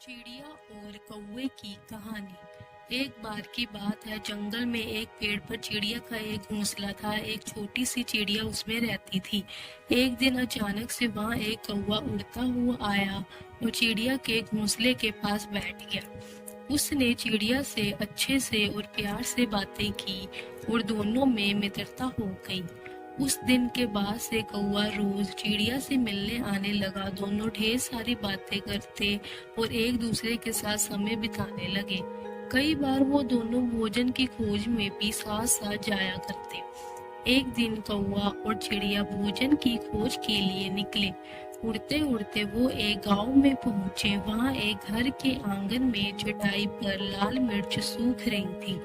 चिड़िया और कौवे की कहानी। एक बार की बात है, जंगल में एक पेड़ पर चिड़िया का एक घोंसला था। एक छोटी सी चिड़िया उसमें रहती थी। एक दिन अचानक से वहां एक कौवा उड़ता हुआ आया और चिड़िया के घोंसले के पास बैठ गया। उसने चिड़िया से अच्छे से और प्यार से बातें की और दोनों में मित्रता हो गई। उस दिन के बाद से कौवा रोज चिड़िया से मिलने आने लगा। दोनों ढेर सारी बातें करते और एक दूसरे के साथ समय बिताने लगे। कई बार वो दोनों भोजन की खोज में भी साथ साथ जाया करते। एक दिन कौवा और चिड़िया भोजन की खोज के लिए निकले। उड़ते उड़ते वो एक गांव में पहुंचे। वहां एक घर के आंगन में चटाई पर लाल मिर्च सूख रही थी।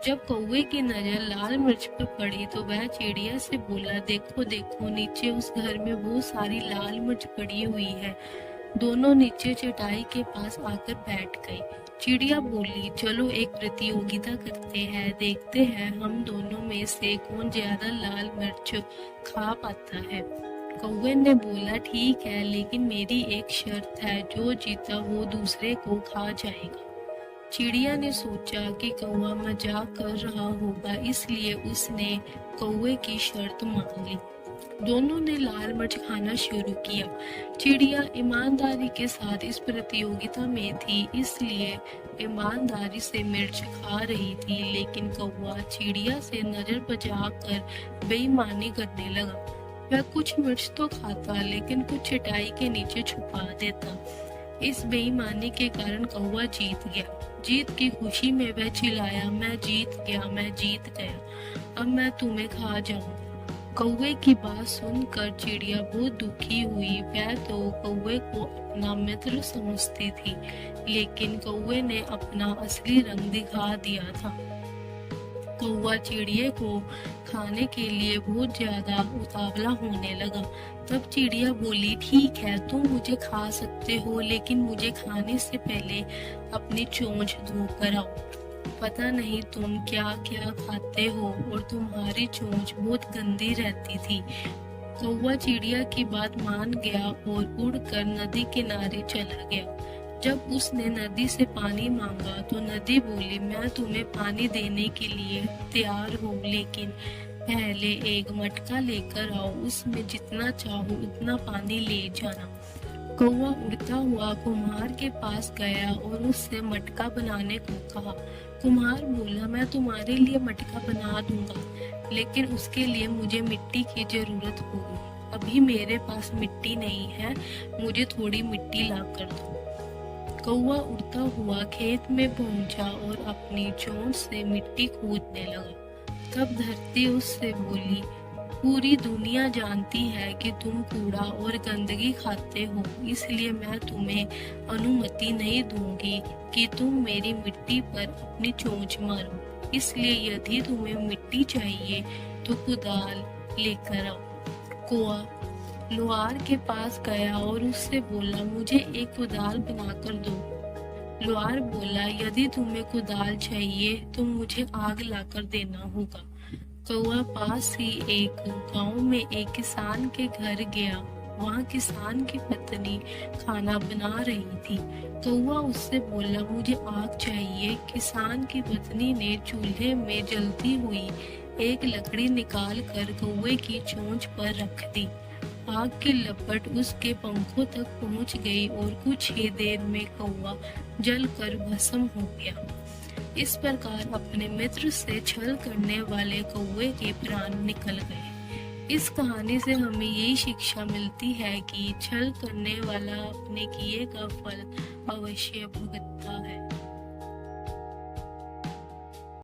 जब कौवे की नजर लाल मिर्च पर पड़ी तो वह चिड़िया से बोला, देखो देखो, नीचे उस घर में बहुत सारी लाल मिर्च पड़ी हुई है। दोनों नीचे चटाई के पास आकर बैठ गए। चिड़िया बोली, चलो एक प्रतियोगिता करते हैं, देखते हैं हम दोनों में से कौन ज्यादा लाल मिर्च खा पाता है। कौवे ने बोला, ठीक है, लेकिन मेरी एक शर्त है, जो जीता वो दूसरे को खा जाएगा। चिड़िया ने सोचा कि कौवा मजाक कर रहा होगा, इसलिए उसने कौवे की शर्त मान ली। दोनों ने लाल मिर्च खाना शुरू किया। चिड़िया ईमानदारी के साथ इस प्रतियोगिता में थी, इसलिए ईमानदारी से मिर्च खा रही थी, लेकिन कौवा चिड़िया से नजर बचा कर बेईमानी करने लगा। वह कुछ मिर्च तो खाता, लेकिन कुछ चटाई के नीचे छुपा देता। इस बेईमानी के कारण कौवा जीत गया। जीत की खुशी में वह चिल्लाया, मैं जीत गया, मैं जीत गया, अब मैं तुम्हें खा जाऊंगा। कौवे की बात सुनकर चिड़िया बहुत दुखी हुई। वह तो कौवे को अपना मित्र समझती थी, लेकिन कौवे ने अपना असली रंग दिखा दिया था। कौवा चिड़िया को खाने के लिए बहुत ज्यादा उतावला होने लगा। तब चिड़िया बोली, ठीक है, तुम मुझे खा सकते हो, लेकिन मुझे खाने से पहले अपनी चोंच धोकर आओ। पता नहीं तुम क्या क्या खाते हो और तुम्हारी चोंच बहुत गंदी रहती थी। कौवा चिड़िया की बात मान गया और उड़कर नदी किनारे चला गया। जब उसने नदी से पानी मांगा तो नदी बोली, मैं तुम्हें पानी देने के लिए तैयार हूँ, लेकिन पहले एक मटका लेकर आओ, उसमें जितना चाहो उतना पानी ले जाना। कौवा उड़ता हुआ कुम्हार के पास गया और उससे मटका बनाने को कहा। कुम्हार बोला, मैं तुम्हारे लिए मटका बना दूंगा, लेकिन उसके लिए मुझे मिट्टी की जरूरत होगी। अभी मेरे पास मिट्टी नहीं है, मुझे थोड़ी मिट्टी ला कर दो। कौवा उड़ता हुआ खेत में पहुंचा और अपनी चोंच से मिट्टी खोदने लगा। तब धरती उससे बोली, पूरी दुनिया जानती है कि तुम कूड़ा और गंदगी खाते हो, इसलिए मैं तुम्हें अनुमति नहीं दूंगी कि तुम मेरी मिट्टी पर अपनी चोंच मारो। इसलिए यदि तुम्हें मिट्टी चाहिए तो कुदाल लेकर आओ। कौवा लोहार के पास गया और उससे बोला, मुझे एक कुदाल बनाकर दो। लोहार बोला, यदि तुम्हें कुदाल चाहिए तो मुझे आग लाकर देना होगा। कौवा पास ही एक गांव में एक किसान के घर गया। वहां किसान की पत्नी खाना बना रही थी। कौवा उससे बोला, मुझे आग चाहिए। किसान की पत्नी ने चूल्हे में जलती हुई एक लकड़ी निकाल कर कौवे की चोंच पर रख दी। आग की लपट उसके पंखों तक पहुंच गई और कुछ ही देर में कौवा जलकर भस्म हो गया। इस प्रकार अपने मित्र से छल करने वाले कौवे के प्राण निकल गए। इस कहानी से हमें यही शिक्षा मिलती है कि छल करने वाला अपने किए का फल अवश्य भुगतता है।